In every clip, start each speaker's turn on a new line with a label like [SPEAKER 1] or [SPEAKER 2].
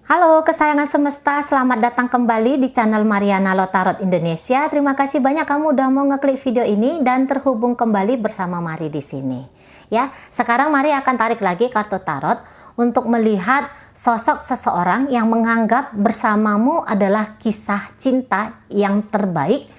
[SPEAKER 1] Halo kesayangan semesta, selamat datang kembali di channel Mariana Lotarot Indonesia. Terima kasih banyak kamu udah mau ngeklik video ini dan terhubung kembali bersama Mari di sini. Ya, sekarang Mari akan tarik lagi kartu tarot untuk melihat sosok seseorang yang menganggap bersamamu adalah kisah cinta yang terbaik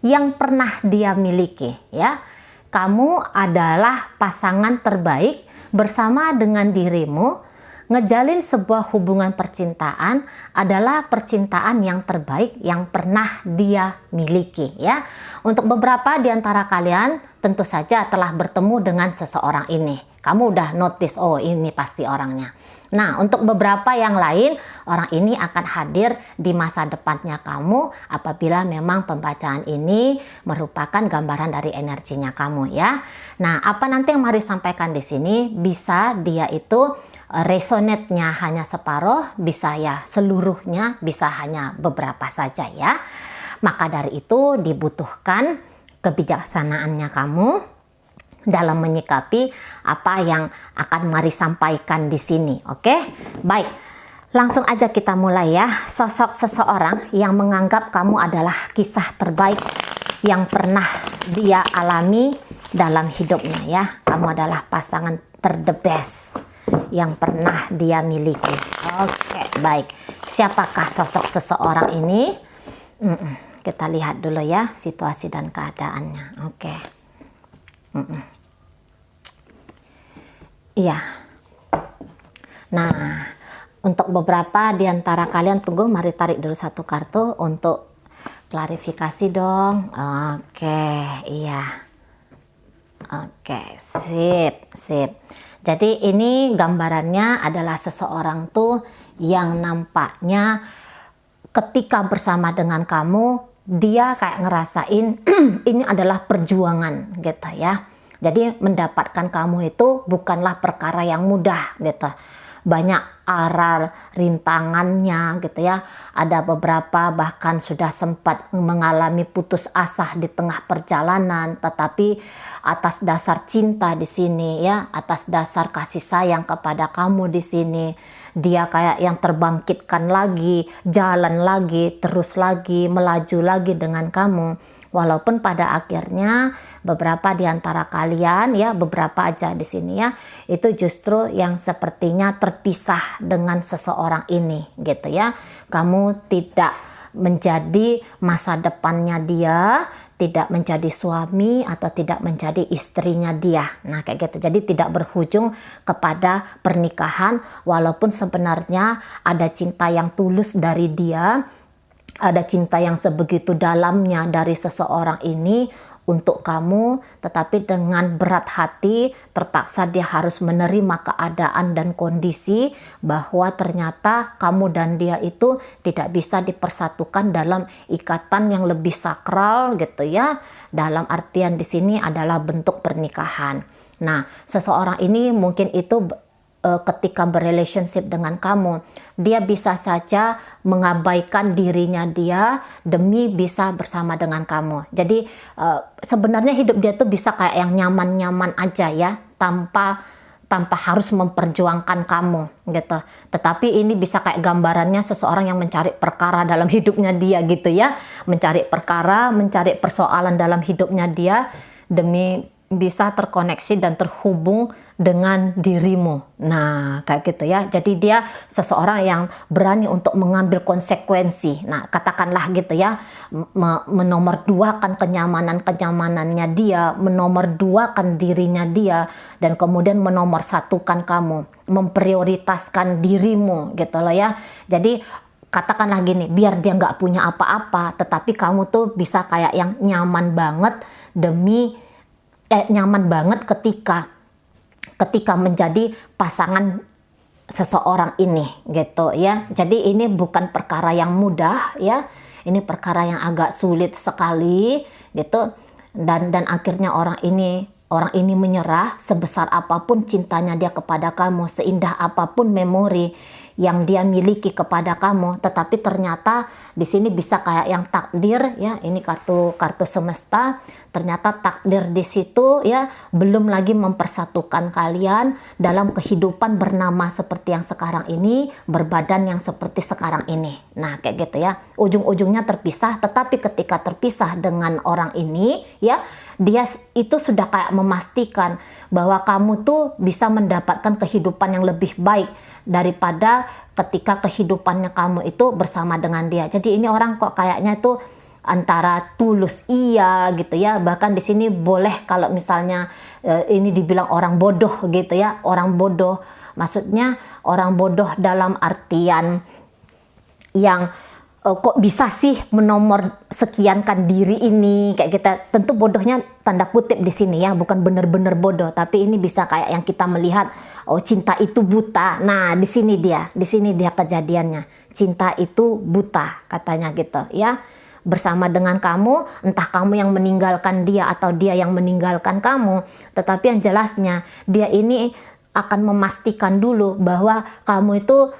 [SPEAKER 1] yang pernah dia miliki. Ya, kamu adalah pasangan terbaik bersama dengan dirimu. Ngejalin sebuah hubungan percintaan adalah percintaan yang terbaik yang pernah dia miliki, ya. Untuk beberapa di antara kalian tentu saja telah bertemu dengan seseorang ini. Kamu udah notice, oh ini pasti orangnya. Nah, untuk beberapa yang lain, orang ini akan hadir di masa depannya kamu apabila memang pembacaan ini merupakan gambaran dari energinya kamu, ya. Nah, apa nanti yang Mari sampaikan di sini, bisa dia itu resonate-nya hanya separuh, bisa ya seluruhnya, bisa hanya beberapa saja, ya. Maka dari itu dibutuhkan kebijaksanaannya kamu dalam menyikapi apa yang akan Mari sampaikan di sini. Oke? Baik. Langsung aja kita mulai, ya. Sosok seseorang yang menganggap kamu adalah kisah terbaik yang pernah dia alami dalam hidupnya, ya. Kamu adalah pasangan the best yang pernah dia miliki. Oke, baik. Siapakah sosok seseorang ini? Kita lihat dulu, ya, situasi dan keadaannya. Oke. Iya. Nah, untuk beberapa di antara kalian, tunggu, Mari tarik dulu satu kartu untuk klarifikasi dong. Oke, iya. Oke, sip. Jadi ini gambarannya adalah seseorang tuh yang nampaknya ketika bersama dengan kamu, dia kayak ngerasain ini adalah perjuangan gitu, ya. Jadi mendapatkan kamu itu bukanlah perkara yang mudah gitu. Banyak aral rintangannya gitu, ya. Ada beberapa bahkan sudah sempat mengalami putus asa di tengah perjalanan, tetapi atas dasar cinta di sini, ya, atas dasar kasih sayang kepada kamu di sini, dia kayak yang terbangkitkan lagi, jalan lagi, terus lagi, melaju lagi dengan kamu. Walaupun pada akhirnya beberapa di antara kalian, ya, beberapa aja di sini, ya, itu justru yang sepertinya terpisah dengan seseorang ini gitu, ya. Kamu tidak menjadi masa depannya dia, tidak menjadi suami atau tidak menjadi istrinya dia. Nah, kayak gitu. Jadi tidak berujung kepada pernikahan, walaupun sebenarnya ada cinta yang tulus dari dia, ada cinta yang sebegitu dalamnya dari seseorang ini untuk kamu, tetapi dengan berat hati terpaksa dia harus menerima keadaan dan kondisi bahwa ternyata kamu dan dia itu tidak bisa dipersatukan dalam ikatan yang lebih sakral gitu, ya. Dalam artian di sini adalah bentuk pernikahan. Nah, seseorang ini mungkin itu ketika berrelationship dengan kamu, dia bisa saja mengabaikan dirinya dia demi bisa bersama dengan kamu. Jadi sebenarnya hidup dia tuh bisa kayak yang nyaman-nyaman aja, ya, tanpa harus memperjuangkan kamu gitu. Tetapi ini bisa kayak gambarannya seseorang yang mencari perkara dalam hidupnya dia gitu, ya. Mencari perkara, mencari persoalan dalam hidupnya dia demi bisa terkoneksi dan terhubung dengan dirimu. Nah, kayak gitu, ya. Jadi dia seseorang yang berani untuk mengambil konsekuensi. Nah, katakanlah gitu, ya, menomorduakan kenyamanannya dia, menomorduakan dirinya dia, dan kemudian menomorsatukan kamu, memprioritaskan dirimu gitu loh, ya. Jadi katakanlah gini, biar dia nggak punya apa-apa, tetapi kamu tuh bisa kayak yang nyaman banget nyaman banget ketika menjadi pasangan seseorang ini gitu, ya. Jadi ini bukan perkara yang mudah, ya. Ini perkara yang agak sulit sekali gitu, dan akhirnya orang ini menyerah sebesar apapun cintanya dia kepada kamu, seindah apapun memori yang dia miliki kepada kamu, tetapi ternyata di sini bisa kayak yang takdir ya, ini kartu semesta, ternyata takdir di situ ya belum lagi mempersatukan kalian dalam kehidupan bernama seperti yang sekarang ini, berbadan yang seperti sekarang ini. Nah kayak gitu ya, ujung-ujungnya terpisah, tetapi ketika terpisah dengan orang ini ya, dia itu sudah kayak memastikan bahwa kamu tuh bisa mendapatkan kehidupan yang lebih baik daripada ketika kehidupannya kamu itu bersama dengan dia. Jadi ini orang kok kayaknya itu antara tulus iya gitu ya, bahkan di sini boleh kalau misalnya ini dibilang orang bodoh gitu ya, orang bodoh maksudnya orang bodoh dalam artian yang kok bisa sih menomor sekiankan diri ini kayak kita. Tentu bodohnya tanda kutip di sini ya, bukan bener-bener bodoh, tapi ini bisa kayak yang kita melihat, oh cinta itu buta. Nah di sini dia kejadiannya, cinta itu buta katanya gitu ya, bersama dengan kamu, entah kamu yang meninggalkan dia atau dia yang meninggalkan kamu, tetapi yang jelasnya dia ini akan memastikan dulu bahwa kamu itu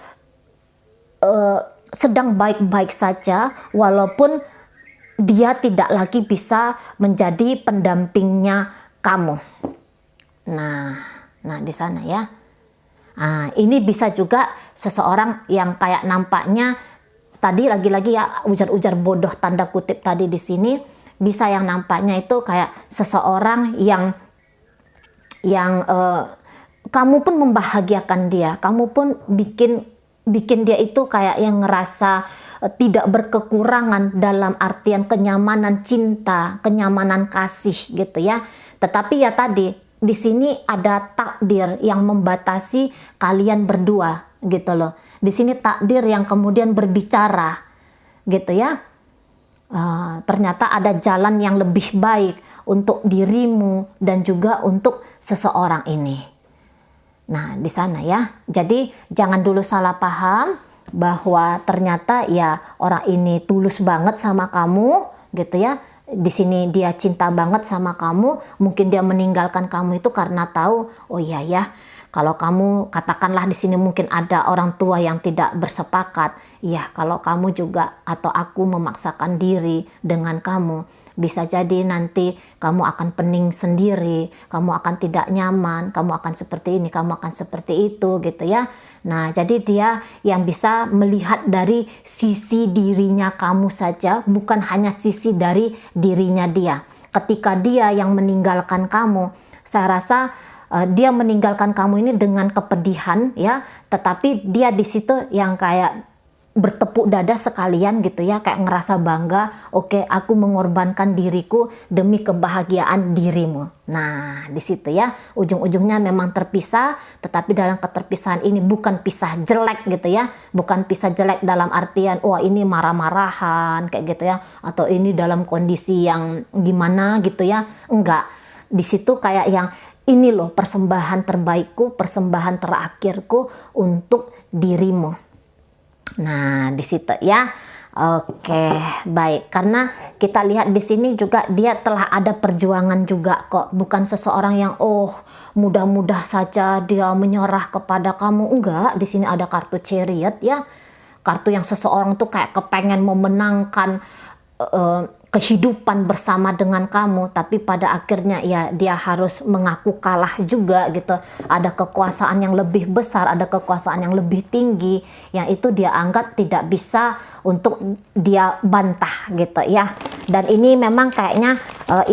[SPEAKER 1] sedang baik-baik saja, walaupun dia tidak lagi bisa menjadi pendampingnya kamu. Nah di sana ya. Nah, ini bisa juga seseorang yang kayak nampaknya tadi lagi-lagi ya ujar-ujar bodoh tanda kutip tadi di sini, bisa yang nampaknya itu kayak seseorang yang kamu pun membahagiakan dia, kamu pun bikin dia itu kayak yang ngerasa tidak berkekurangan dalam artian kenyamanan cinta, kenyamanan kasih gitu ya. Tetapi ya tadi di sini ada takdir yang membatasi kalian berdua gitu loh. Di sini takdir yang kemudian berbicara gitu ya. Ternyata ada jalan yang lebih baik untuk dirimu dan juga untuk seseorang ini. Nah di sana ya, jadi jangan dulu salah paham bahwa ternyata ya orang ini tulus banget sama kamu gitu ya. Di sini dia cinta banget sama kamu, mungkin dia meninggalkan kamu itu karena tahu, oh iya ya, kalau kamu katakanlah di sini mungkin ada orang tua yang tidak bersepakat, ya kalau kamu juga atau aku memaksakan diri dengan kamu, bisa jadi nanti kamu akan pening sendiri, kamu akan tidak nyaman, kamu akan seperti ini, kamu akan seperti itu gitu ya. Nah jadi dia yang bisa melihat dari sisi dirinya kamu saja, bukan hanya sisi dari dirinya dia. Ketika dia yang meninggalkan kamu, saya rasa dia meninggalkan kamu ini dengan kepedihan ya, tetapi dia di situ yang kayak bertepuk dada sekalian gitu ya, kayak ngerasa bangga, oke, aku mengorbankan diriku demi kebahagiaan dirimu. Nah di situ ya, ujung-ujungnya memang terpisah, tetapi dalam keterpisahan ini bukan pisah jelek gitu ya, bukan pisah jelek dalam artian wah ini marah-marahan kayak gitu ya, atau ini dalam kondisi yang gimana gitu ya, enggak. Di situ kayak yang ini loh persembahan terbaikku, persembahan terakhirku untuk dirimu. Nah, di situ ya. Oke, baik. Karena kita lihat di sini juga dia telah ada perjuangan juga kok. Bukan seseorang yang mudah-mudah saja dia menyerah kepada kamu. Enggak, di sini ada kartu Chariot ya. Kartu yang seseorang tuh kayak kepengen memenangkan kehidupan bersama dengan kamu, tapi pada akhirnya ya dia harus mengaku kalah juga gitu. Ada kekuasaan yang lebih besar, ada kekuasaan yang lebih tinggi yang itu dia anggap tidak bisa untuk dia bantah gitu ya. Dan ini memang kayaknya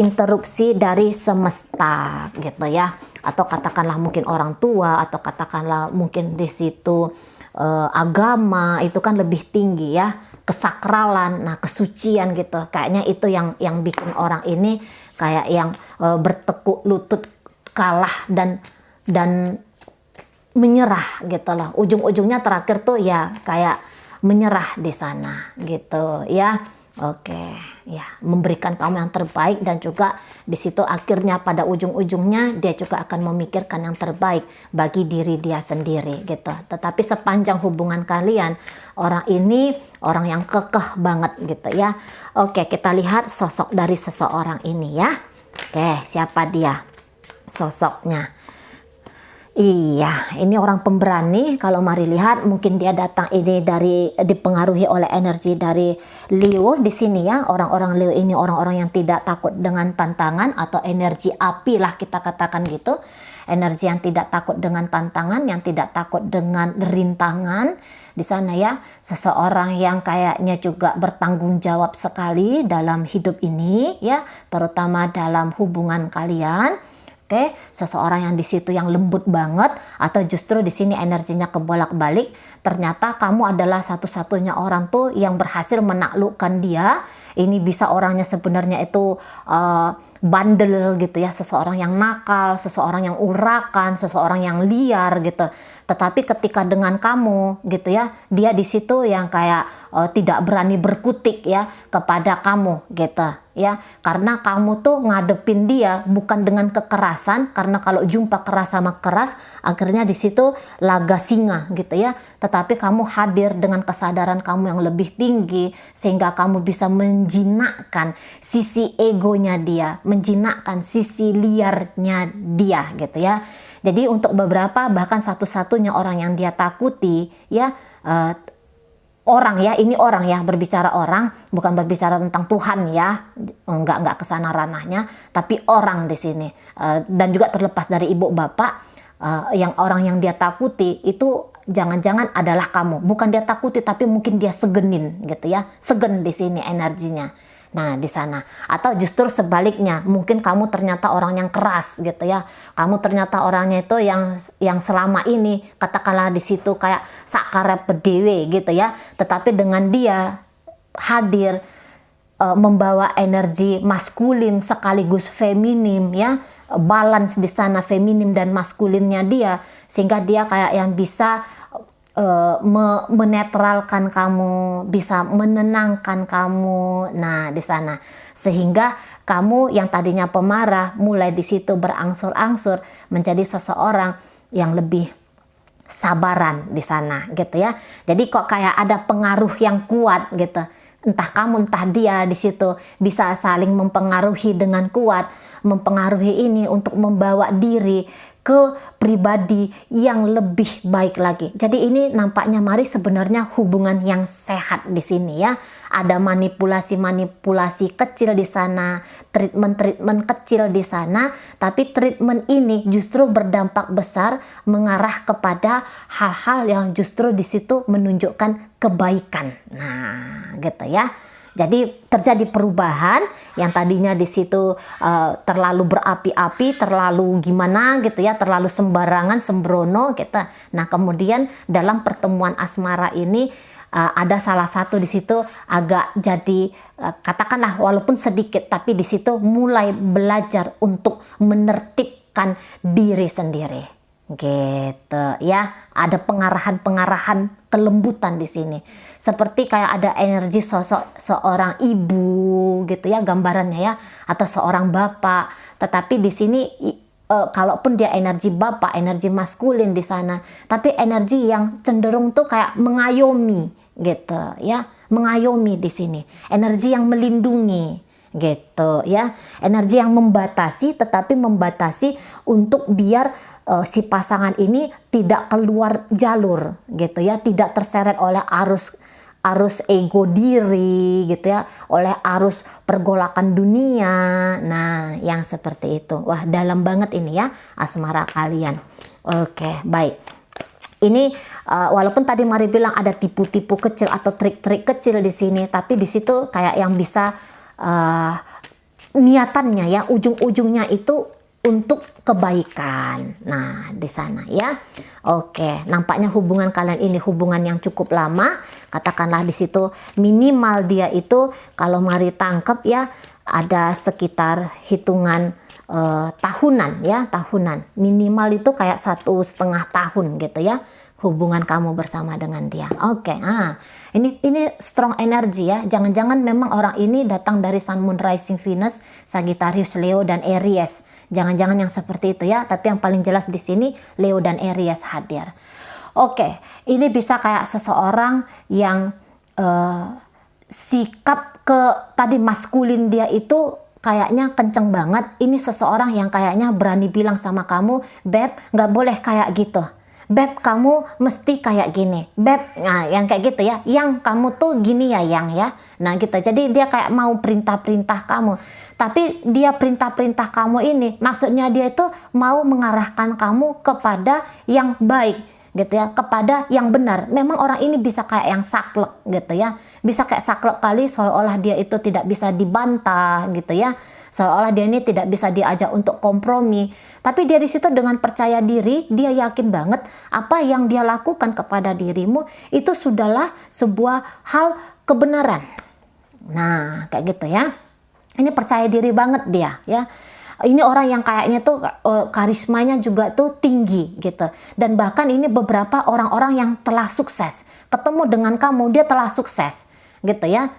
[SPEAKER 1] interupsi dari semesta gitu ya, atau katakanlah mungkin orang tua, atau katakanlah mungkin di situ agama itu kan lebih tinggi ya, kesakralan, nah kesucian gitu. Kayaknya itu yang bikin orang ini kayak yang bertekuk lutut, kalah dan menyerah gitu loh. Ujung-ujungnya terakhir tuh ya kayak menyerah di sana gitu ya. Oke, ya memberikan kamu yang terbaik, dan juga di situ akhirnya pada ujung-ujungnya dia juga akan memikirkan yang terbaik bagi diri dia sendiri gitu. Tetapi sepanjang hubungan kalian, orang ini orang yang kekeh banget gitu ya. Oke, kita lihat sosok dari seseorang ini ya. Oke, siapa dia sosoknya? Iya, ini orang pemberani. Kalau mari lihat, mungkin dia datang ini dari dipengaruhi oleh energi dari Leo di sini ya. Orang-orang Leo ini orang-orang yang tidak takut dengan tantangan atau energi api lah kita katakan gitu. Energi yang tidak takut dengan tantangan, yang tidak takut dengan rintangan di sana ya. Seseorang yang kayaknya juga bertanggung jawab sekali dalam hidup ini ya, terutama dalam hubungan kalian. Oke, seseorang yang di situ yang lembut banget, atau justru di sini energinya kebolak-balik. Ternyata kamu adalah satu-satunya orang tuh yang berhasil menaklukkan dia. Ini bisa orangnya sebenarnya itu bandel gitu ya, seseorang yang nakal, seseorang yang urakan, seseorang yang liar gitu. Tetapi ketika dengan kamu gitu ya, dia di situ yang kayak tidak berani berkutik ya kepada kamu gitu ya, karena kamu tuh ngadepin dia bukan dengan kekerasan, karena kalau jumpa keras sama keras akhirnya di situ laga singa gitu ya, tetapi kamu hadir dengan kesadaran kamu yang lebih tinggi sehingga kamu bisa menjinakkan sisi egonya dia, menjinakkan sisi liarnya dia gitu ya. Jadi untuk beberapa bahkan satu-satunya orang yang dia takuti ya, orang ya, ini orang ya, berbicara orang, bukan berbicara tentang Tuhan ya, enggak kesana ranahnya, tapi orang di sini. Dan juga terlepas dari ibu bapak, yang orang yang dia takuti itu jangan-jangan adalah kamu. Bukan dia takuti, tapi mungkin dia segenin gitu ya, segen di sini energinya. Nah di sana, atau justru sebaliknya, mungkin kamu ternyata orang yang keras gitu ya, kamu ternyata orangnya itu yang selama ini katakanlah di situ kayak sakarep dewe gitu ya, tetapi dengan dia hadir membawa energi maskulin sekaligus feminim ya, balance di sana feminim dan maskulinnya dia, sehingga dia kayak yang bisa menetralkan kamu, bisa menenangkan kamu. Nah, di sana sehingga kamu yang tadinya pemarah mulai di situ berangsur-angsur menjadi seseorang yang lebih sabaran di sana gitu ya. Jadi kok kayak ada pengaruh yang kuat gitu. Entah kamu entah dia di situ bisa saling mempengaruhi dengan kuat, mempengaruhi ini untuk membawa diri ke pribadi yang lebih baik lagi. Jadi ini nampaknya mari sebenarnya hubungan yang sehat di sini ya. Ada manipulasi-manipulasi kecil di sana, treatment-treatment kecil di sana, tapi treatment ini justru berdampak besar mengarah kepada hal-hal yang justru di situ menunjukkan kebaikan. Nah, gitu ya. Jadi terjadi perubahan yang tadinya di situ terlalu berapi-api, terlalu gimana gitu ya, terlalu sembarangan, sembrono gitu. Nah kemudian dalam pertemuan asmara ini ada salah satu di situ agak jadi katakanlah walaupun sedikit, tapi di situ mulai belajar untuk menertibkan diri sendiri. Gitu ya, ada pengarahan kelembutan di sini, seperti kayak ada energi sosok seorang ibu gitu ya gambarannya ya, atau seorang bapak. Tetapi di sini kalaupun dia energi bapak, energi maskulin di sana, tapi energi yang cenderung tuh kayak mengayomi gitu ya, mengayomi di sini, energi yang melindungi gitu ya, energi yang membatasi, tetapi membatasi untuk biar si pasangan ini tidak keluar jalur gitu ya, tidak terseret oleh arus ego diri gitu ya, oleh arus pergolakan dunia. Nah yang seperti itu, wah dalam banget ini ya asmara kalian. Oke, baik. Ini walaupun tadi Mari bilang ada tipu-tipu kecil atau trik-trik kecil di sini, tapi di situ kayak yang bisa niatannya ya, ujung-ujungnya itu untuk kebaikan. Nah, di sana ya. Oke, nampaknya hubungan kalian ini hubungan yang cukup lama. Katakanlah di situ minimal dia itu kalau Mari tangkap ya ada sekitar hitungan tahunan ya, tahunan. Minimal itu kayak 1,5 tahun gitu ya. Hubungan kamu bersama dengan dia. Oke, ini strong energy ya. Jangan-jangan memang orang ini datang dari Sun, Moon, Rising, Venus, Sagittarius, Leo dan Aries. Jangan-jangan yang seperti itu ya. Tapi yang paling jelas di sini Leo dan Aries hadir. Oke, ini bisa kayak seseorang yang sikap ke tadi maskulin dia itu kayaknya kenceng banget. Ini seseorang yang kayaknya berani bilang sama kamu, Beb, nggak boleh kayak gitu. Beb, kamu mesti kayak gini. Beb, nah yang kayak gitu ya. Yang kamu tuh gini ya, yang ya. Nah gitu. Jadi dia kayak mau perintah-perintah kamu. Tapi dia perintah-perintah kamu ini, maksudnya dia itu mau mengarahkan kamu kepada yang baik gitu ya, kepada yang benar. Memang orang ini bisa kayak yang saklek gitu ya. Bisa kayak saklek kali, seolah-olah dia itu tidak bisa dibantah gitu ya. Seolah-olah dia ini tidak bisa diajak untuk kompromi. Tapi dia di situ dengan percaya diri, dia yakin banget apa yang dia lakukan kepada dirimu itu sudahlah sebuah hal kebenaran. Nah, kayak gitu ya. Ini percaya diri banget dia ya. Ini orang yang kayaknya tuh karismanya juga tuh tinggi gitu. Dan bahkan ini beberapa orang-orang yang telah sukses. Ketemu dengan kamu, dia telah sukses gitu ya.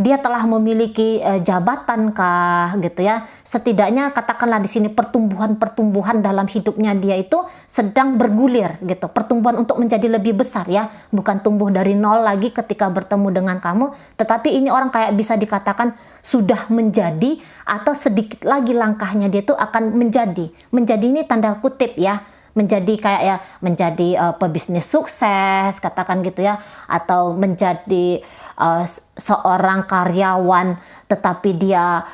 [SPEAKER 1] Dia telah memiliki jabatan kah gitu ya. Setidaknya katakanlah di sini pertumbuhan dalam hidupnya dia itu sedang bergulir gitu. Pertumbuhan untuk menjadi lebih besar ya. Bukan tumbuh dari nol lagi ketika bertemu dengan kamu. Tetapi ini orang kayak bisa dikatakan sudah menjadi, atau sedikit lagi langkahnya dia itu akan menjadi. Menjadi ini tanda kutip ya. Menjadi kayak ya, menjadi pebisnis sukses katakan gitu ya. Atau menjadi seorang karyawan tetapi dia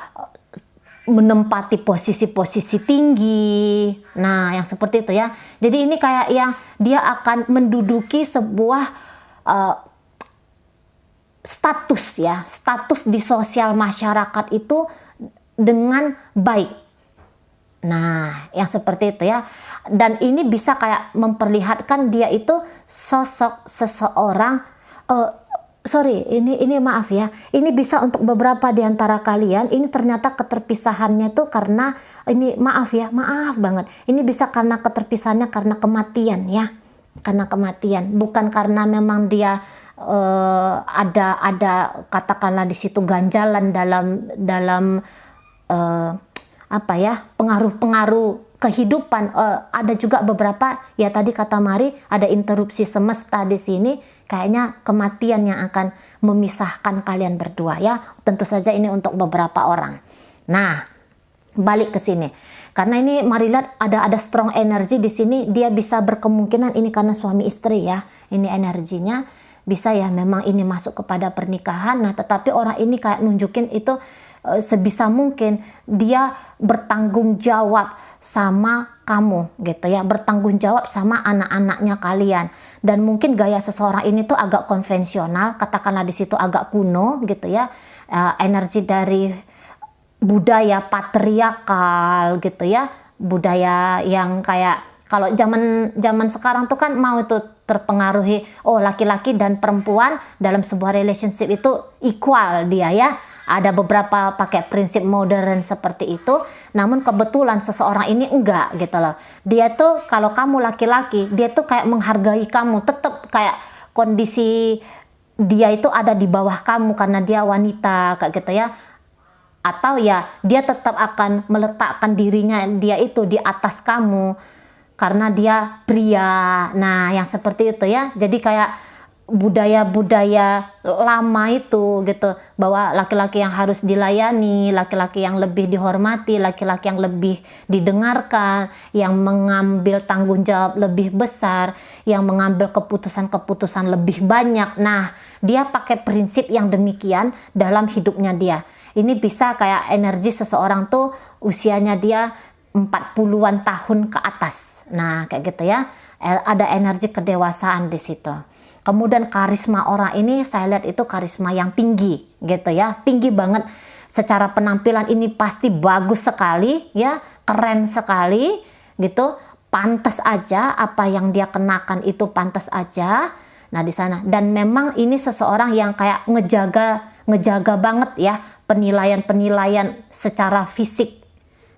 [SPEAKER 1] menempati posisi-posisi tinggi. Nah, yang seperti itu ya. Jadi ini kayak yang dia akan menduduki sebuah status ya, status di sosial masyarakat itu dengan baik. Nah, yang seperti itu ya. Dan ini bisa kayak memperlihatkan dia itu sosok seseorang ini maaf ya. Ini bisa untuk beberapa di antara kalian, ini ternyata keterpisahannya tuh karena ini maaf banget. Ini bisa karena keterpisahannya karena kematian ya. Karena kematian, bukan karena memang dia ada katakanlah di situ ganjalan dalam pengaruh-pengaruh kehidupan. Ada juga beberapa ya, tadi kata Mari ada interupsi semesta di sini, kayaknya kematian yang akan memisahkan kalian berdua ya. Tentu saja ini untuk beberapa orang. Nah, balik ke sini. Karena ini mari lihat ada strong energy di sini, dia bisa berkemungkinan ini karena suami istri ya. Ini energinya bisa ya, memang ini masuk kepada pernikahan. Nah, tetapi orang ini kayak nunjukin itu sebisa mungkin dia bertanggung jawab sama kamu gitu ya, bertanggung jawab sama anak-anaknya kalian. Dan mungkin gaya seseorang ini tuh agak konvensional, katakanlah di situ agak kuno gitu ya, energi dari budaya patriarkal gitu ya, budaya yang kayak kalau zaman sekarang tuh kan mau itu terpengaruhi, laki-laki dan perempuan dalam sebuah relationship itu equal dia ya. Ada beberapa pakai prinsip modern seperti itu, namun kebetulan seseorang ini enggak gitu loh. Dia tuh kalau kamu laki-laki, dia tuh kayak menghargai kamu, tetap kayak kondisi dia itu ada di bawah kamu karena dia wanita kayak gitu ya. Atau ya dia tetap akan meletakkan dirinya dia itu di atas kamu karena dia pria. Nah, yang seperti itu ya. Jadi kayak budaya-budaya lama itu gitu, bahwa laki-laki yang harus dilayani, laki-laki yang lebih dihormati, laki-laki yang lebih didengarkan, yang mengambil tanggung jawab lebih besar, yang mengambil keputusan-keputusan lebih banyak. Nah, dia pakai prinsip yang demikian dalam hidupnya dia. Ini bisa kayak energi seseorang tuh usianya dia 40-an tahun ke atas. Nah, kayak gitu ya. Ada energi kedewasaan di situ. Kemudian karisma orang ini saya lihat itu karisma yang tinggi gitu ya. Tinggi banget. Secara penampilan ini pasti bagus sekali ya, keren sekali gitu. Pantas aja apa yang dia kenakan itu pantas aja. Nah, di sana. Dan memang ini seseorang yang kayak ngejaga banget ya penilaian secara fisik.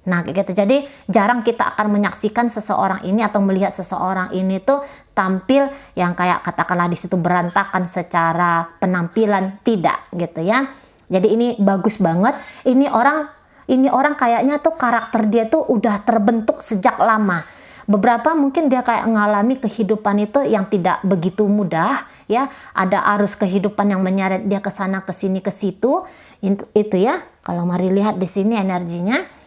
[SPEAKER 1] Nah, kayak gitu. Jadi jarang kita akan menyaksikan seseorang ini atau melihat seseorang ini tuh tampil yang kayak katakanlah di situ berantakan secara penampilan, tidak gitu ya. Jadi ini bagus banget. Ini orang kayaknya tuh karakter dia tuh udah terbentuk sejak lama. beberapa mungkin dia kayak mengalami kehidupan itu yang tidak begitu mudah ya, ada arus kehidupan yang menyeret dia ke sana ke sini ke situ, itu ya kalau mari lihat di sini energinya.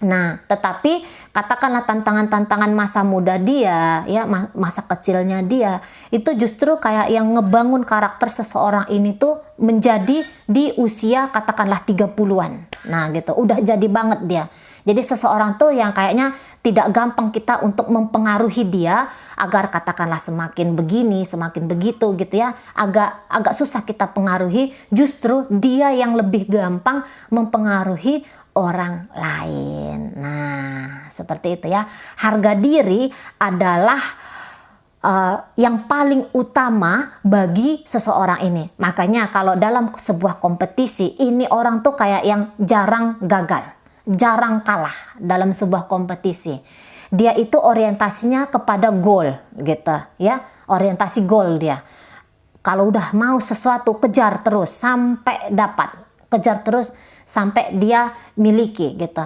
[SPEAKER 1] Nah, tetapi katakanlah tantangan-tantangan masa muda dia, ya masa kecilnya dia, itu justru kayak yang ngebangun karakter seseorang ini tuh menjadi di usia katakanlah 30-an. Nah gitu, udah jadi banget dia. Jadi seseorang tuh yang kayaknya tidak gampang kita untuk mempengaruhi dia agar katakanlah semakin begini, semakin begitu gitu ya. Agak susah kita pengaruhi, justru dia yang lebih gampang mempengaruhi orang lain. Nah, seperti itu ya. Harga diri adalah yang paling utama bagi seseorang ini. Makanya kalau dalam sebuah kompetisi, ini orang tuh kayak yang jarang gagal, jarang kalah dalam sebuah kompetisi. Dia itu orientasinya kepada goal gitu ya. Orientasi goal dia. Kalau udah mau sesuatu, kejar terus sampai dapat. Kejar terus sampai dia miliki gitu.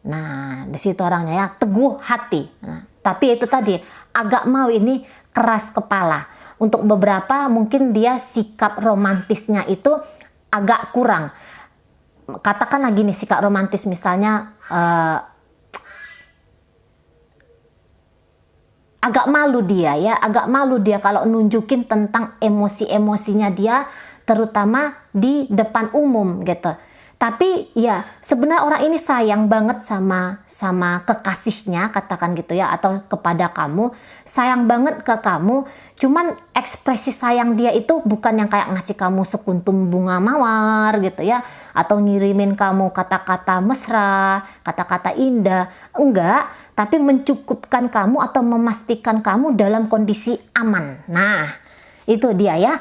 [SPEAKER 1] Nah, di situ orangnya ya, teguh hati. Nah, tapi itu tadi agak mau ini keras kepala. Untuk beberapa mungkin dia sikap romantisnya itu agak kurang. Katakanlah gini, sikap romantis misalnya agak malu dia ya, agak malu dia kalau nunjukin tentang emosi-emosinya dia, terutama di depan umum gitu. Tapi ya sebenarnya orang ini sayang banget sama kekasihnya, katakan gitu ya, atau kepada kamu, sayang banget ke kamu. Cuman ekspresi sayang dia itu bukan yang kayak ngasih kamu sekuntum bunga mawar gitu ya, atau ngirimin kamu kata-kata mesra, kata-kata indah, enggak, tapi mencukupkan kamu atau memastikan kamu dalam kondisi aman. Nah, itu dia ya.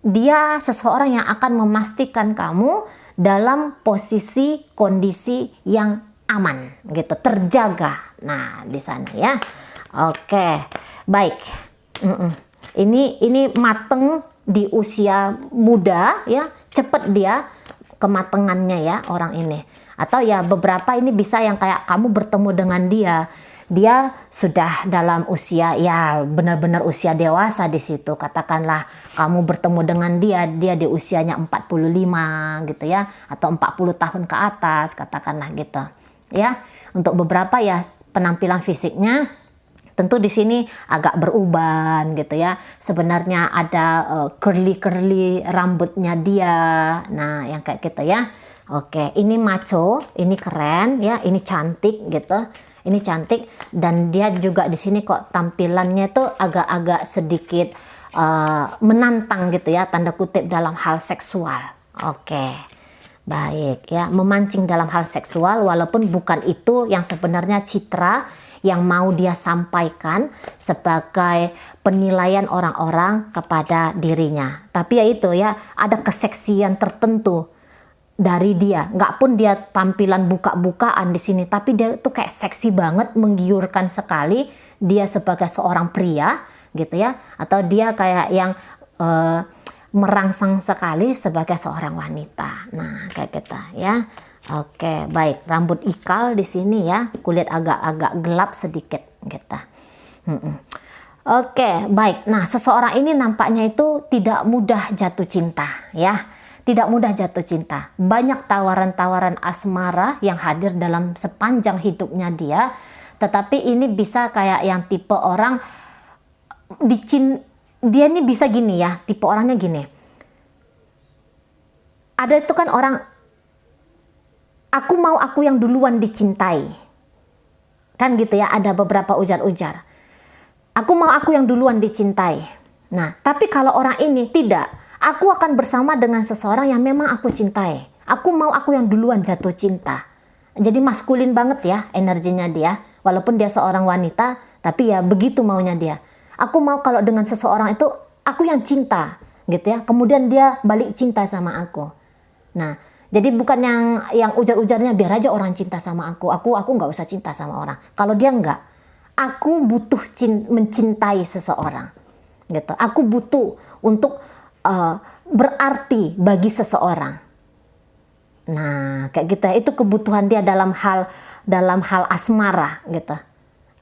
[SPEAKER 1] Dia seseorang yang akan memastikan kamu dalam posisi kondisi yang aman gitu, terjaga. Nah, di sana ya. Oke, baik. Ini mateng di usia muda ya, cepet dia kematangannya ya orang ini. Atau ya beberapa ini bisa yang kayak kamu bertemu dengan dia sudah dalam usia ya benar-benar usia dewasa di situ. Katakanlah kamu bertemu dengan dia di usianya 45 gitu ya, atau 40 tahun ke atas katakanlah gitu. Ya, untuk beberapa ya penampilan fisiknya tentu di sini agak beruban gitu ya. Sebenarnya ada curly rambutnya dia. Nah, yang kayak gitu ya. Oke, ini macho, ini keren ya, ini cantik gitu. Ini cantik, dan dia juga di sini kok tampilannya tuh agak-agak sedikit menantang gitu ya, tanda kutip dalam hal seksual. Oke. Baik ya, memancing dalam hal seksual walaupun bukan itu yang sebenarnya citra yang mau dia sampaikan sebagai penilaian orang-orang kepada dirinya. Tapi ya itu ya, ada keseksian tertentu dari dia. Nggak pun dia tampilan buka-bukaan di sini, tapi dia tuh kayak seksi banget, menggiurkan sekali dia sebagai seorang pria gitu ya, atau dia kayak yang merangsang sekali sebagai seorang wanita. Nah, kayak gitu ya. Oke, baik. Rambut ikal di sini ya, kulit agak-agak gelap sedikit gitu. Oke, baik. Nah, seseorang ini nampaknya itu tidak mudah jatuh cinta ya. Tidak mudah jatuh cinta. Banyak tawaran-tawaran asmara yang hadir dalam sepanjang hidupnya dia. Tetapi ini bisa kayak yang tipe orang dia ini bisa gini ya, tipe orangnya gini. Ada itu kan orang, aku yang duluan dicintai. Kan gitu ya, ada beberapa ujar-ujar. Aku yang duluan dicintai. Nah, tapi kalau orang ini tidak. Aku akan bersama dengan seseorang yang memang aku cintai. Aku yang duluan jatuh cinta. Jadi maskulin banget ya energinya dia. Walaupun dia seorang wanita, tapi ya begitu maunya dia. Aku mau kalau dengan seseorang itu, aku yang cinta gitu ya. Kemudian dia balik cinta sama aku. Nah, jadi bukan yang ujar-ujarnya biar aja orang cinta sama aku. Aku nggak usah cinta sama orang. Kalau dia enggak, aku butuh mencintai seseorang gitu. Aku butuh untuk berarti bagi seseorang. Nah, kayak gitu. Itu kebutuhan dia dalam hal asmara gitu.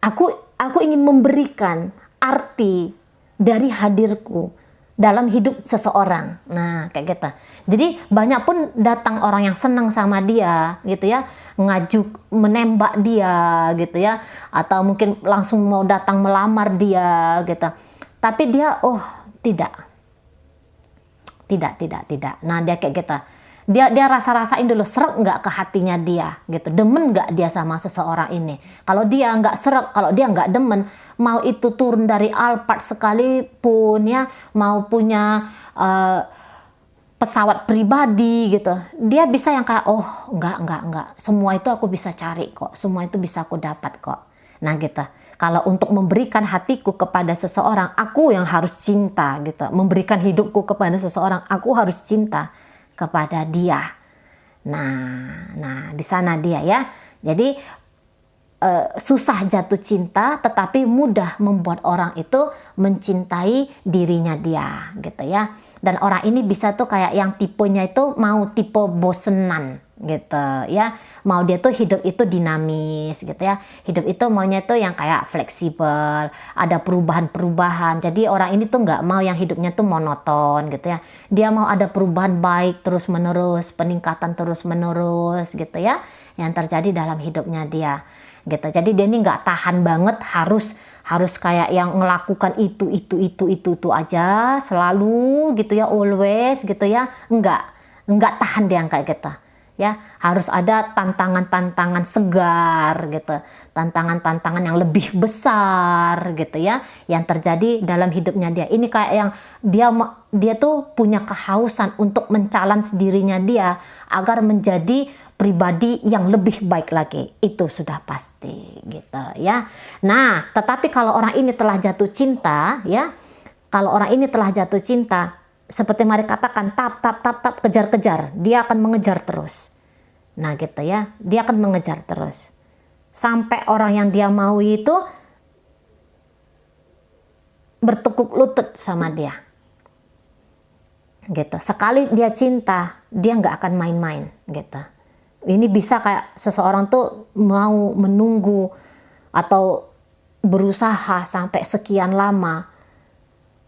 [SPEAKER 1] Aku ingin memberikan arti dari hadirku dalam hidup seseorang. Nah, kayak gitu. Jadi banyak pun datang orang yang senang sama dia gitu ya, menembak dia gitu ya, atau mungkin langsung mau datang melamar dia gitu. Tapi dia tidak. Nah, dia kayak gitu. Dia rasa-rasain dulu, seret nggak ke hatinya dia gitu, demen nggak dia sama seseorang ini. Kalau dia nggak seret, kalau dia nggak demen, mau itu turun dari Alphard sekalipun ya, mau punya pesawat pribadi gitu, dia bisa yang kayak enggak, semua itu aku bisa cari kok, semua itu bisa aku dapat kok. Nah gitu. Kalau untuk memberikan hatiku kepada seseorang, aku yang harus cinta gitu. Memberikan hidupku kepada seseorang, aku harus cinta kepada dia. Nah di sana dia ya. Jadi susah jatuh cinta, tetapi mudah membuat orang itu mencintai dirinya dia gitu ya. Dan orang ini bisa tuh kayak yang tipenya itu mau tipe bosenan gitu ya, mau dia tuh hidup itu dinamis gitu ya, hidup itu maunya tuh yang kayak fleksibel, ada perubahan-perubahan. Jadi orang ini tuh nggak mau yang hidupnya tuh monoton gitu ya, dia mau ada perubahan baik terus menerus, peningkatan terus menerus gitu ya, yang terjadi dalam hidupnya dia gitu. Jadi dia ini nggak tahan banget harus kayak yang melakukan itu aja selalu gitu ya, always gitu ya, nggak tahan dia yang kayak gitu ya. Harus ada tantangan-tantangan segar gitu, tantangan-tantangan yang lebih besar gitu ya, yang terjadi dalam hidupnya dia. Ini kayak yang dia tuh punya kehausan untuk men-challenge dirinya dia agar menjadi pribadi yang lebih baik lagi, itu sudah pasti gitu ya. Nah, tetapi kalau orang ini telah jatuh cinta ya, kalau orang ini telah jatuh cinta, seperti mari katakan tap, kejar-kejar, dia akan mengejar terus. Nah gitu ya, dia akan mengejar terus sampai orang yang dia mau itu bertekuk lutut sama dia gitu. Sekali dia cinta, dia nggak akan main-main gitu. Ini bisa kayak seseorang tuh mau menunggu atau berusaha sampai sekian lama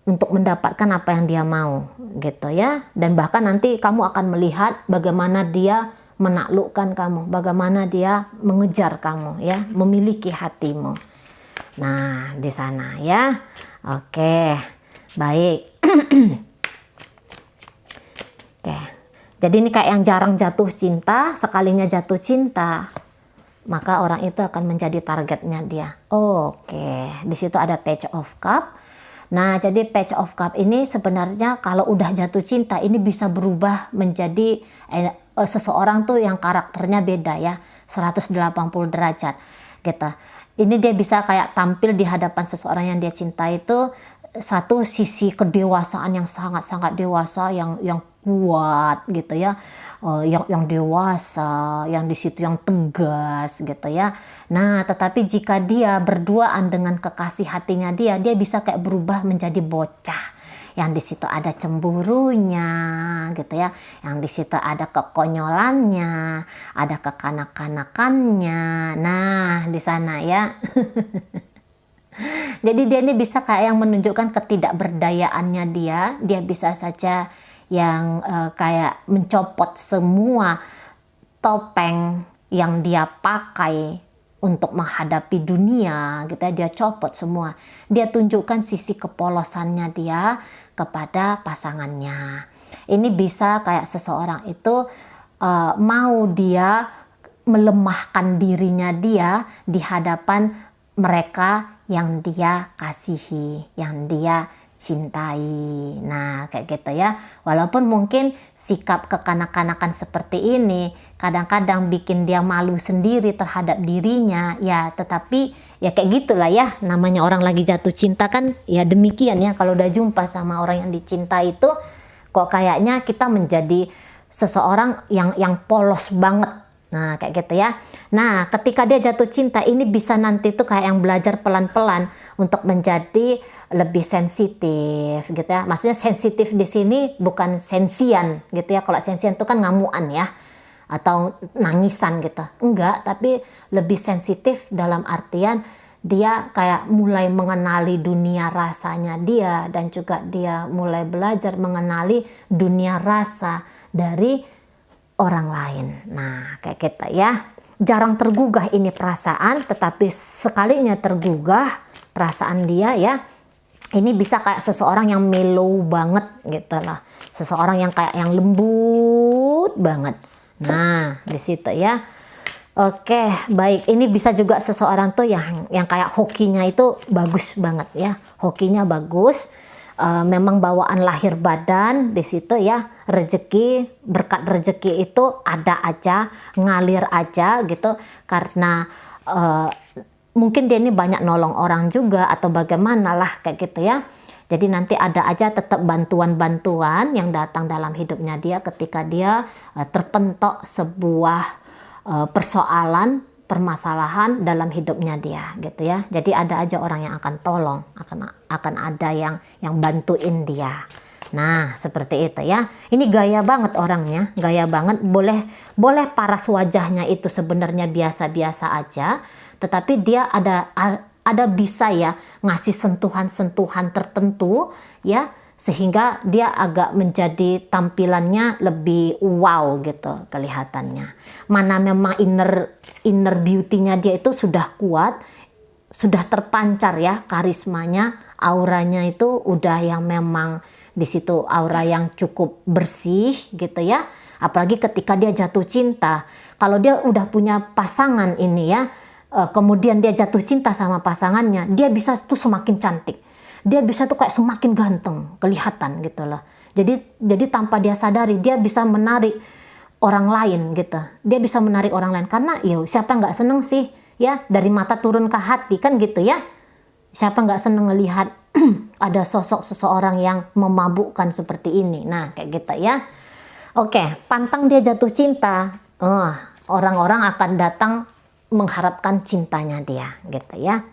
[SPEAKER 1] untuk mendapatkan apa yang dia mau gitu ya. Dan bahkan nanti kamu akan melihat bagaimana dia menaklukkan kamu, bagaimana dia mengejar kamu ya, memiliki hatimu. Nah, di sana ya. Oke. Baik. Oke. Jadi ini kayak yang jarang jatuh cinta, sekalinya jatuh cinta, maka orang itu akan menjadi targetnya dia. Oke, di situ ada Page of Cup. Nah, jadi Page of Cup ini sebenarnya kalau udah jatuh cinta ini bisa berubah menjadi seseorang tuh yang karakternya beda ya, 180 derajat gitu. Ini dia bisa kayak tampil di hadapan seseorang yang dia cinta itu satu sisi kedewasaan yang sangat-sangat dewasa, yang kuat gitu ya, yang dewasa, yang di situ yang tegas gitu ya. Nah, tetapi jika dia berduaan dengan kekasih hatinya dia bisa kayak berubah menjadi bocah, yang di situ ada cemburunya gitu ya, yang di situ ada kekonyolannya, ada kekanak-kanakannya. Nah, di sana ya. Jadi dia ini bisa kayak yang menunjukkan ketidakberdayaannya dia bisa saja yang kayak mencopot semua topeng yang dia pakai untuk menghadapi dunia gitu ya, dia copot semua. Dia tunjukkan sisi kepolosannya dia kepada pasangannya. Ini bisa kayak seseorang itu mau dia melemahkan dirinya dia di hadapan mereka yang dia kasihi, yang dia cintai. Nah, kayak gitu ya. Walaupun mungkin sikap kekanak-kanakan seperti ini kadang-kadang bikin dia malu sendiri terhadap dirinya, ya tetapi ya kayak gitulah ya, namanya orang lagi jatuh cinta kan ya demikian ya. Kalau udah jumpa sama orang yang dicinta itu kok kayaknya kita menjadi seseorang yang polos banget. Nah, kayak gitu ya. Nah, ketika dia jatuh cinta ini bisa nanti tuh kayak yang belajar pelan-pelan untuk menjadi lebih sensitif gitu ya. Maksudnya sensitif di sini bukan sensian gitu ya. Kalau sensian itu kan ngamuan ya, atau nangisan gitu. Enggak, tapi lebih sensitif dalam artian dia kayak mulai mengenali dunia rasanya dia, dan juga dia mulai belajar mengenali dunia rasa dari orang lain. Nah, kayak kita ya, jarang tergugah ini perasaan, tetapi sekalinya tergugah perasaan dia ya, ini bisa kayak seseorang yang mellow banget gitu lah, seseorang yang kayak yang lembut banget. Nah, di situ ya. Oke, baik. Ini bisa juga seseorang tuh yang kayak hokinya itu bagus banget ya. Hokinya bagus. Memang bawaan lahir badan di situ ya. Rezeki, berkat rezeki itu ada aja, ngalir aja gitu. Karena mungkin dia ini banyak nolong orang juga atau bagaimana lah kayak gitu ya. Jadi nanti ada aja tetap bantuan-bantuan yang datang dalam hidupnya dia ketika dia terpentok sebuah persoalan, permasalahan dalam hidupnya dia gitu ya. Jadi ada aja orang yang akan tolong, akan ada yang bantuin dia. Nah, seperti itu ya. Ini gaya banget orangnya, gaya banget. Boleh paras wajahnya itu sebenarnya biasa-biasa aja, tetapi dia ada bisa ya ngasih sentuhan-sentuhan tertentu ya, sehingga dia agak menjadi tampilannya lebih wow gitu kelihatannya. Mana memang inner beauty-nya dia itu sudah kuat, sudah terpancar ya karismanya, auranya itu udah yang memang di situ aura yang cukup bersih gitu ya. Apalagi ketika dia jatuh cinta, kalau dia udah punya pasangan ini ya, kemudian dia jatuh cinta sama pasangannya, dia bisa tuh semakin cantik. Dia bisa tuh kayak semakin ganteng, kelihatan gitu loh. Jadi tanpa dia sadari, dia bisa menarik orang lain gitu. Dia bisa menarik orang lain karena yo siapa nggak seneng sih ya, dari mata turun ke hati kan gitu ya. Siapa nggak seneng ngelihat ada sosok seseorang yang memabukkan seperti ini. Nah kayak gitu ya. Oke, pantang dia jatuh cinta, orang-orang akan datang mengharapkan cintanya dia gitu ya.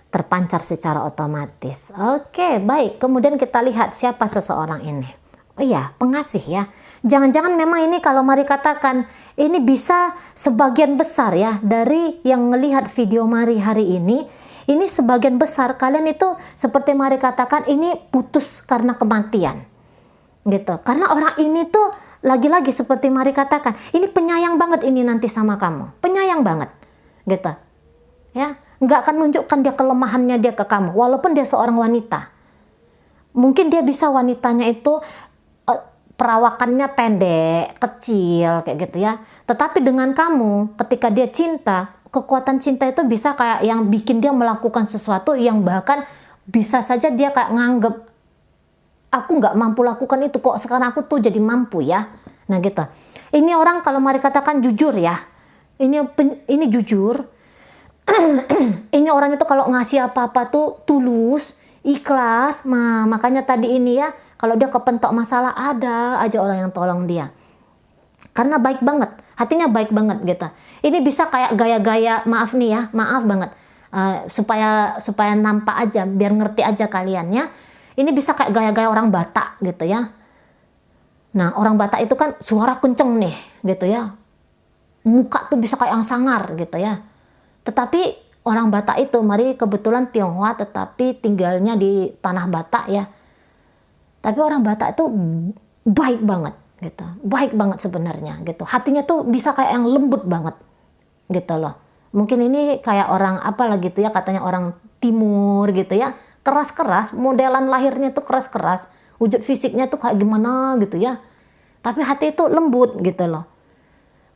[SPEAKER 1] Terpancar secara otomatis. Oke, baik. Kemudian kita lihat siapa seseorang ini. Oh iya, pengasih ya. Jangan-jangan memang ini kalau mari katakan, ini bisa sebagian besar ya, dari yang melihat video Mari hari ini sebagian besar kalian itu seperti mari katakan ini putus karena kematian. Gitu. Karena orang ini tuh lagi-lagi seperti mari katakan, ini penyayang banget ini nanti sama kamu. Penyayang banget. Gitu. Ya. Nggak akan nunjukkan dia kelemahannya dia ke kamu, walaupun dia seorang wanita. Mungkin dia bisa wanitanya itu perawakannya pendek, kecil, kayak gitu ya. Tetapi dengan kamu, ketika dia cinta, kekuatan cinta itu bisa kayak yang bikin dia melakukan sesuatu yang bahkan bisa saja dia kayak nganggep, aku nggak mampu lakukan itu kok, sekarang aku tuh jadi mampu ya. Nah gitu. Ini orang kalau mari katakan jujur ya. Ini jujur. Ini orang itu kalau ngasih apa-apa tuh tulus, ikhlas. Makanya tadi ini ya, kalau dia kepentok masalah ada aja orang yang tolong dia. Karena baik banget, hatinya baik banget gitu. Ini bisa kayak gaya-gaya, maaf nih ya, maaf banget. Supaya nampak aja, biar ngerti aja kalian ya. Ini bisa kayak gaya-gaya orang Batak gitu ya. Nah, orang Batak itu kan suara kenceng nih gitu ya. Muka tuh bisa kayak yang sangar gitu ya. Tetapi orang Batak itu, mari kebetulan Tionghoa tetapi tinggalnya di tanah Batak ya. Tapi orang Batak itu baik banget gitu. Baik banget sebenarnya gitu. Hatinya tuh bisa kayak yang lembut banget gitu loh. Mungkin ini kayak orang apa lah gitu ya, katanya orang timur gitu ya. Keras-keras, modelan lahirnya tuh keras-keras. Wujud fisiknya tuh kayak gimana gitu ya. Tapi hati itu lembut gitu loh.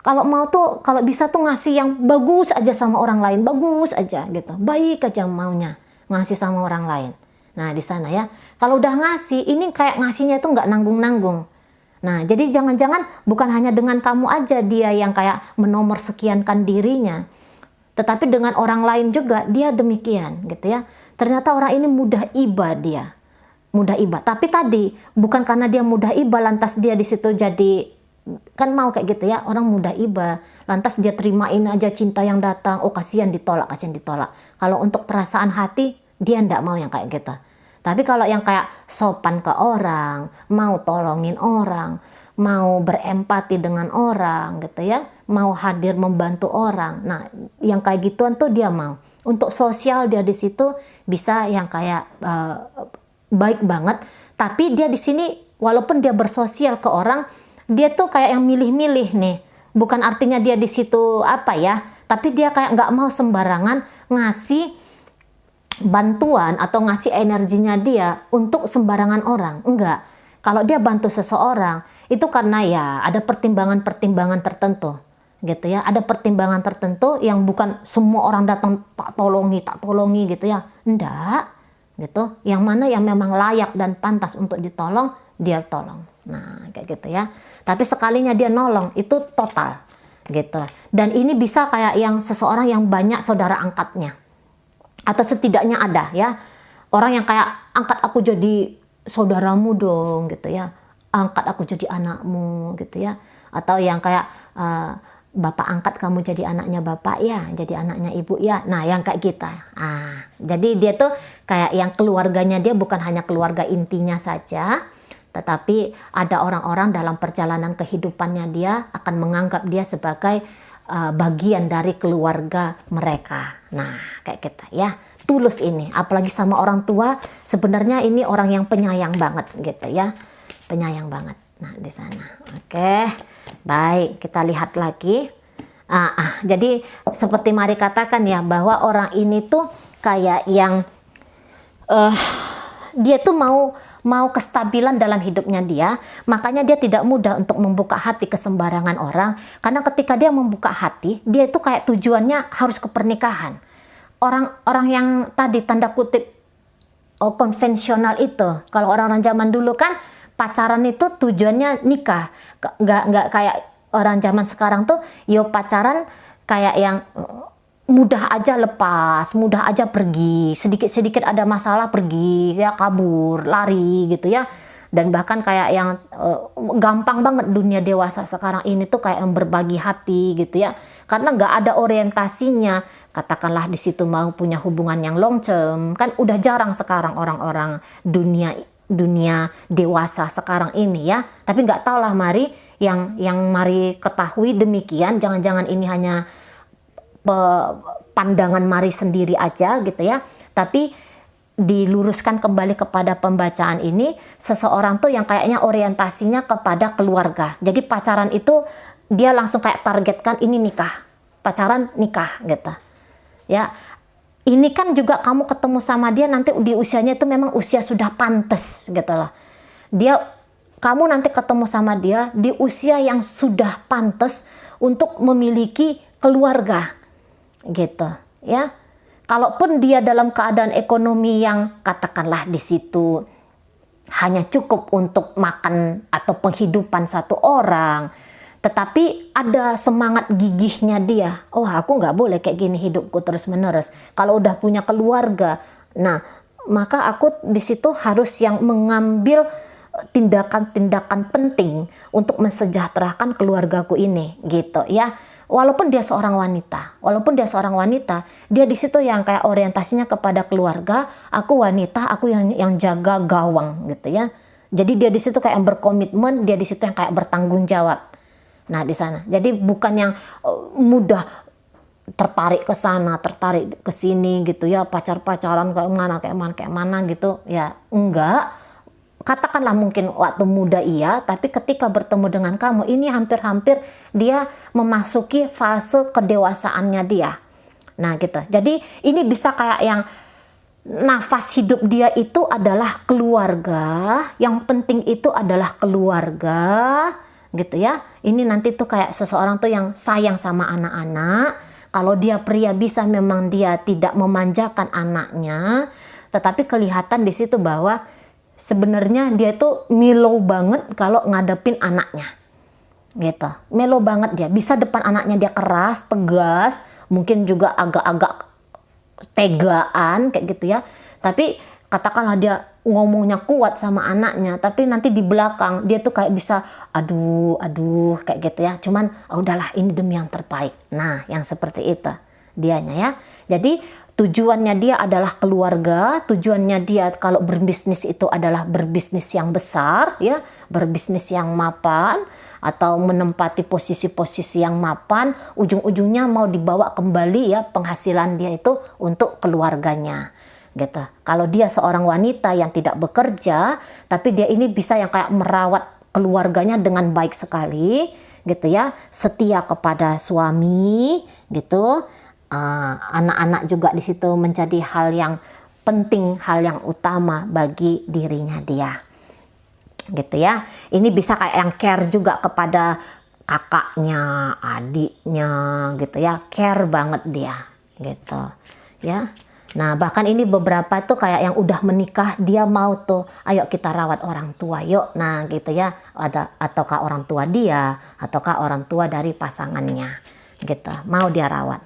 [SPEAKER 1] Kalau mau tuh, kalau bisa tuh ngasih yang bagus aja sama orang lain, bagus aja gitu, baik aja maunya ngasih sama orang lain. Nah di sana ya, kalau udah ngasih, ini kayak ngasihnya itu nggak nanggung-nanggung. Nah jadi jangan-jangan bukan hanya dengan kamu aja dia yang kayak menomor sekiankan dirinya, tetapi dengan orang lain juga dia demikian gitu ya. Ternyata orang ini mudah iba dia, mudah iba. Tapi tadi bukan karena dia mudah iba lantas dia di situ jadi, kan mau kayak gitu ya, orang mudah iba lantas dia terimain aja cinta yang datang, oh kasihan ditolak. Kalau untuk perasaan hati dia ndak mau yang kayak gitu. Tapi kalau yang kayak sopan ke orang, mau tolongin orang, mau berempati dengan orang gitu ya, mau hadir membantu orang, nah yang kayak gituan tuh dia mau. Untuk sosial dia di situ bisa yang kayak baik banget, tapi dia di sini walaupun dia bersosial ke orang, dia tuh kayak yang milih-milih nih. Bukan artinya dia di situ apa ya, tapi dia kayak nggak mau sembarangan ngasih bantuan atau ngasih energinya dia untuk sembarangan orang. Enggak. Kalau dia bantu seseorang, itu karena ya ada pertimbangan-pertimbangan tertentu. Gitu ya. Ada pertimbangan tertentu yang bukan semua orang datang tak tolongi gitu ya. Enggak. Gitu. Yang mana yang memang layak dan pantas untuk ditolong, dia tolong. Nah, kayak gitu ya. Tapi sekalinya dia nolong, itu total. Gitu. Dan ini bisa kayak yang seseorang yang banyak saudara angkatnya. Atau setidaknya ada ya. Orang yang kayak angkat aku jadi saudaramu dong gitu ya. Angkat aku jadi anakmu gitu ya. Atau yang kayak bapak angkat kamu jadi anaknya bapak ya, jadi anaknya ibu ya. Nah, yang kayak kita. Jadi dia tuh kayak yang keluarganya dia bukan hanya keluarga intinya saja, tetapi ada orang-orang dalam perjalanan kehidupannya dia akan menganggap dia sebagai bagian dari keluarga mereka. Nah, kayak kita ya. Tulus ini, apalagi sama orang tua, sebenarnya ini orang yang penyayang banget gitu ya. Penyayang banget. Nah, di sana. Oke. Baik, kita lihat lagi. Jadi seperti Mari katakan ya, bahwa orang ini tuh kayak yang dia tuh mau kestabilan dalam hidupnya dia, makanya dia tidak mudah untuk membuka hati ke sembarangan orang, karena ketika dia membuka hati, dia itu kayak tujuannya harus ke pernikahan. Orang-orang yang tadi tanda kutip konvensional itu, kalau orang-orang zaman dulu kan pacaran itu tujuannya nikah, nggak kayak orang zaman sekarang tuh, yo pacaran kayak yang mudah aja lepas, mudah aja pergi, sedikit-sedikit ada masalah pergi, ya kabur, lari gitu ya. Dan bahkan kayak yang gampang banget dunia dewasa sekarang ini tuh kayak yang berbagi hati gitu ya. Karena nggak ada orientasinya, katakanlah di situ mau punya hubungan yang long term, kan udah jarang sekarang orang-orang dunia dewasa sekarang ini ya. Tapi nggak tahu lah Mari, yang Mari ketahui demikian, jangan-jangan ini hanya pandangan Mari sendiri aja gitu ya. Tapi diluruskan kembali kepada pembacaan ini, seseorang tuh yang kayaknya orientasinya kepada keluarga. Jadi pacaran itu dia langsung kayak targetkan ini nikah, pacaran nikah gitu ya. Ini kan juga kamu ketemu sama dia nanti di usianya itu memang usia sudah pantas gitu loh. Kamu nanti ketemu sama dia di usia yang sudah pantas untuk memiliki keluarga gitu ya. Kalaupun dia dalam keadaan ekonomi yang katakanlah di situ hanya cukup untuk makan atau penghidupan satu orang, tetapi ada semangat gigihnya dia. Oh, aku nggak boleh kayak gini hidupku terus menerus. Kalau udah punya keluarga, nah maka aku di situ harus yang mengambil tindakan-tindakan penting untuk mensejahterakan keluargaku ini gitu ya. Walaupun dia seorang wanita, dia di situ yang kayak orientasinya kepada keluarga. Aku wanita, aku yang jaga gawang gitu ya. Jadi dia di situ kayak yang berkomitmen, dia di situ yang kayak bertanggung jawab. Nah, di sana. Jadi bukan yang mudah tertarik ke sana, tertarik ke sini gitu ya, pacaran kayak mana gitu. Ya, enggak. Katakanlah mungkin waktu muda iya, tapi ketika bertemu dengan kamu ini hampir-hampir dia memasuki fase kedewasaannya dia. Nah gitu. Jadi ini bisa kayak yang nafas hidup dia itu adalah keluarga, yang penting itu adalah keluarga gitu ya. Ini nanti tuh kayak seseorang tuh yang sayang sama anak-anak. Kalau dia pria bisa memang dia tidak memanjakan anaknya, tetapi kelihatan di situ bahwa sebenarnya dia tuh melo banget kalau ngadepin anaknya gitu. Melo banget dia, bisa depan anaknya dia keras, tegas, mungkin juga agak-agak tegaan kayak gitu ya. Tapi katakanlah dia ngomongnya kuat sama anaknya, tapi nanti di belakang dia tuh kayak bisa aduh kayak gitu ya. Cuman udahlah, ini demi yang terbaik. Nah, yang seperti itu dianya ya. Jadi tujuannya dia adalah keluarga, tujuannya dia kalau berbisnis itu adalah berbisnis yang besar, ya, berbisnis yang mapan, atau menempati posisi-posisi yang mapan, ujung-ujungnya mau dibawa kembali ya penghasilan dia itu untuk keluarganya. Gitu. Kalau dia seorang wanita yang tidak bekerja, tapi dia ini bisa yang kayak merawat keluarganya dengan baik sekali, gitu ya, setia kepada suami, gitu. Anak-anak juga di situ menjadi hal yang penting, hal yang utama bagi dirinya dia, gitu ya. Ini bisa kayak yang care juga kepada kakaknya, adiknya, gitu ya, care banget dia, gitu ya. Nah, bahkan ini beberapa tuh kayak yang udah menikah, dia mau tuh, ayo kita rawat orang tua yuk. Nah, gitu ya. Ataukah orang tua dia, ataukah orang tua dari pasangannya, gitu. Mau dia rawat,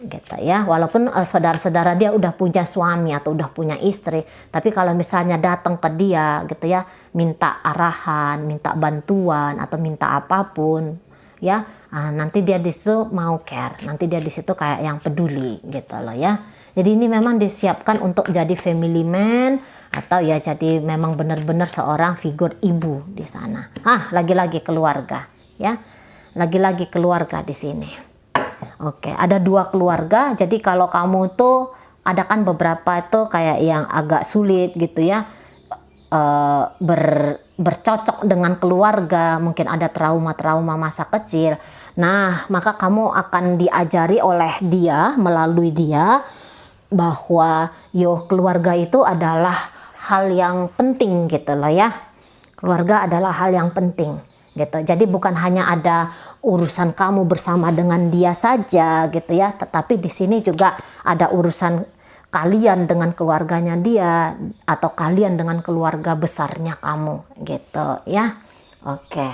[SPEAKER 1] gitu ya. Walaupun saudara-saudara dia udah punya suami atau udah punya istri, tapi kalau misalnya datang ke dia, gitu ya, minta arahan, minta bantuan atau minta apapun, ya, nanti dia di situ mau care, nanti dia di situ kayak yang peduli, gitu loh ya. Jadi ini memang disiapkan untuk jadi family man atau ya jadi memang benar-benar seorang figur ibu di sana. Lagi-lagi keluarga, ya. Lagi-lagi keluarga di sini. Oke, ada 2 keluarga. Jadi kalau kamu tuh ada kan beberapa tuh kayak yang agak sulit gitu ya. Bercocok dengan keluarga, mungkin ada trauma-trauma masa kecil. Nah, maka kamu akan diajari oleh dia, melalui dia, bahwa keluarga itu adalah hal yang penting gitu loh ya. Keluarga adalah hal yang penting gitu. Jadi bukan hanya ada urusan kamu bersama dengan dia saja gitu ya, tetapi di sini juga ada urusan kalian dengan keluarganya dia atau kalian dengan keluarga besarnya kamu gitu ya. Oke.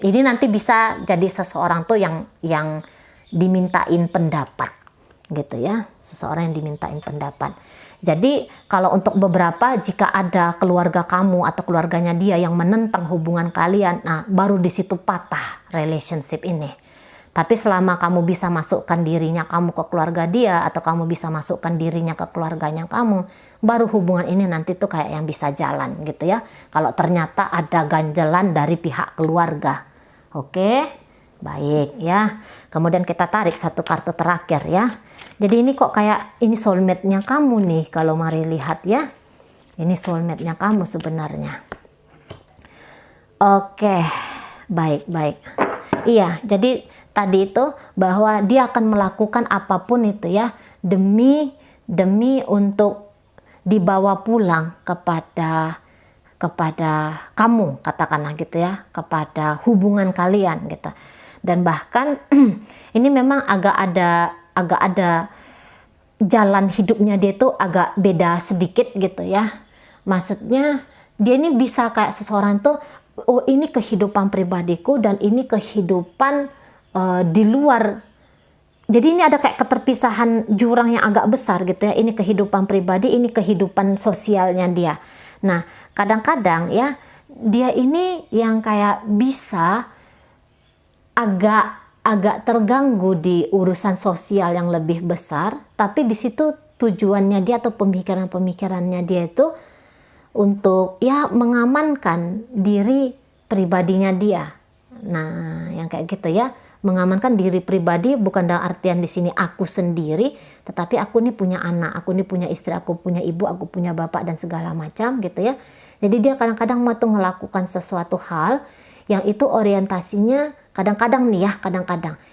[SPEAKER 1] Ini nanti bisa jadi seseorang tuh yang dimintain pendapat, gitu ya, seseorang yang dimintain pendapat. Jadi kalau untuk beberapa, jika ada keluarga kamu atau keluarganya dia yang menentang hubungan kalian, nah baru di situ patah relationship ini. Tapi selama kamu bisa masukkan dirinya kamu ke keluarga dia, atau kamu bisa masukkan dirinya ke keluarganya kamu, baru hubungan ini nanti tuh kayak yang bisa jalan, gitu ya. Kalau ternyata ada ganjalan dari pihak keluarga. Oke, baik ya. Kemudian kita tarik satu kartu terakhir ya. Jadi ini kok kayak ini soulmate-nya kamu nih, kalau mari lihat ya. Ini soulmate-nya kamu sebenarnya. Oke, baik. Iya, jadi tadi itu bahwa dia akan melakukan apapun itu ya, demi untuk dibawa pulang kepada kamu, katakanlah gitu ya, kepada hubungan kalian gitu. Dan bahkan ini memang agak ada jalan hidupnya dia tuh agak beda sedikit gitu ya. Maksudnya dia ini bisa kayak seseorang tuh, oh ini kehidupan pribadiku dan ini kehidupan di luar. Jadi ini ada kayak keterpisahan jurang yang agak besar gitu ya. Ini kehidupan pribadi, ini kehidupan sosialnya dia. Nah, kadang-kadang ya dia ini yang kayak bisa agak terganggu di urusan sosial yang lebih besar, tapi di situ tujuannya dia atau pemikirannya dia itu untuk ya mengamankan diri pribadinya dia. Nah, yang kayak gitu ya, mengamankan diri pribadi bukan dalam artian di sini aku sendiri, tetapi aku nih punya anak, aku nih punya istri, aku punya ibu, aku punya bapak dan segala macam gitu ya. Jadi dia kadang-kadang mau tuh melakukan sesuatu hal yang itu orientasinya kadang-kadang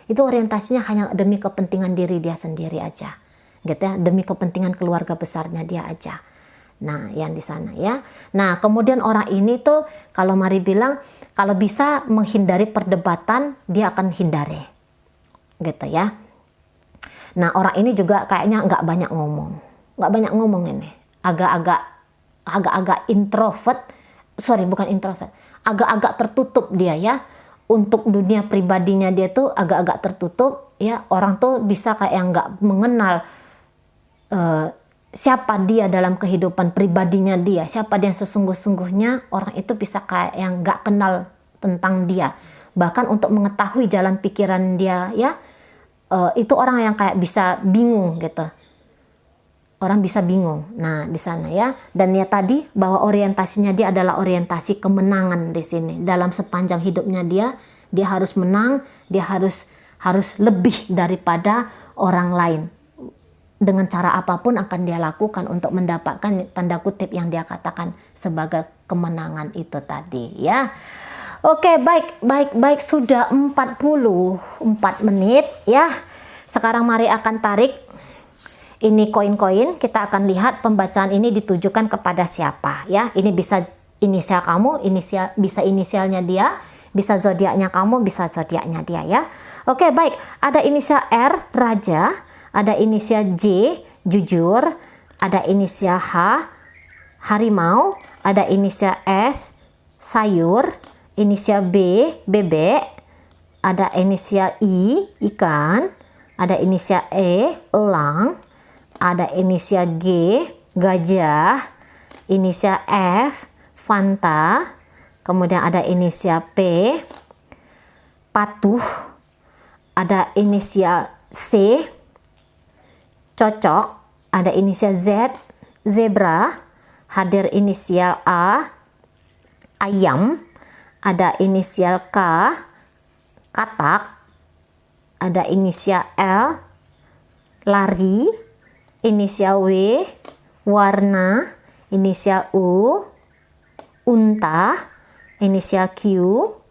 [SPEAKER 1] itu orientasinya hanya demi kepentingan diri dia sendiri aja, gitu ya, demi kepentingan keluarga besarnya dia aja. Nah, yang di sana ya. Nah, kemudian orang ini tuh kalau mari bilang kalau bisa menghindari perdebatan, dia akan hindari, gitu ya. Nah, orang ini juga kayaknya nggak banyak ngomong ini, agak-agak introvert, agak-agak tertutup dia ya. Untuk dunia pribadinya dia tuh agak-agak tertutup ya. Orang tuh bisa kayak yang nggak mengenal siapa dia dalam kehidupan pribadinya dia, siapa dia sesungguh-sungguhnya. Orang itu bisa kayak yang nggak kenal tentang dia. Bahkan untuk mengetahui jalan pikiran dia ya, itu orang yang kayak bisa bingung gitu. orang bisa bingung. Nah, di sana ya. Dan ya tadi bahwa orientasinya dia adalah orientasi kemenangan di sini. Dalam sepanjang hidupnya dia harus menang, dia harus lebih daripada orang lain. Dengan cara apapun akan dia lakukan untuk mendapatkan tanda kutip yang dia katakan sebagai kemenangan itu tadi ya. Oke, baik sudah 44 menit ya. Sekarang mari akan tarik ini koin-koin. Kita akan lihat pembacaan ini ditujukan kepada siapa ya. Ini bisa inisial kamu, bisa inisialnya dia, bisa zodiaknya kamu, bisa zodiaknya dia ya. Oke, baik. Ada inisial R, raja, ada inisial J, jujur, ada inisial H, harimau, ada inisial S, sayur, inisial B, bebek, ada inisial I, ikan, ada inisial E, elang, ada inisial G, gajah, inisial F, Fanta, kemudian ada inisial P, patuh, ada inisial C, cocok, ada inisial Z, zebra, hadir inisial A, ayam, ada inisial K, katak, ada inisial L, lari, inisial W, warna, inisial U, unta, inisial Q,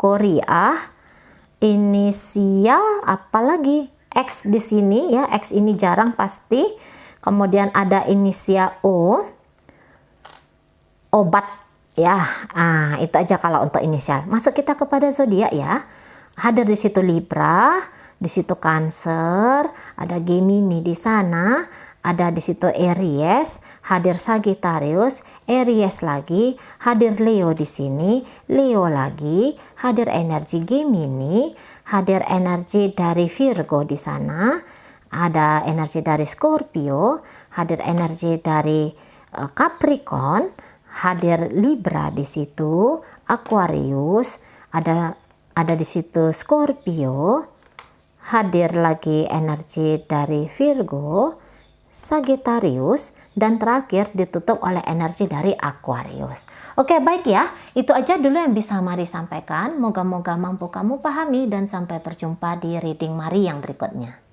[SPEAKER 1] Korea, inisial apa lagi? X di sini ya, X ini jarang pasti. Kemudian ada inisial O, obat ya. Itu aja kalau untuk inisial. Masuk kita kepada zodiak ya. Hadir di situ Libra, di situ Cancer, ada Gemini di sana, ada di situ Aries, hadir Sagittarius, Aries lagi, hadir Leo di sini, Leo lagi, hadir energi Gemini, hadir energi dari Virgo di sana, ada energi dari Scorpio, hadir energi dari Capricorn, hadir Libra di situ, Aquarius, ada di situ Scorpio, hadir lagi energi dari Virgo, Sagittarius, dan terakhir ditutup oleh energi dari Aquarius. Oke, baik ya. Itu aja dulu yang bisa Mari sampaikan. Moga-moga mampu kamu pahami dan sampai berjumpa di reading Mari yang berikutnya.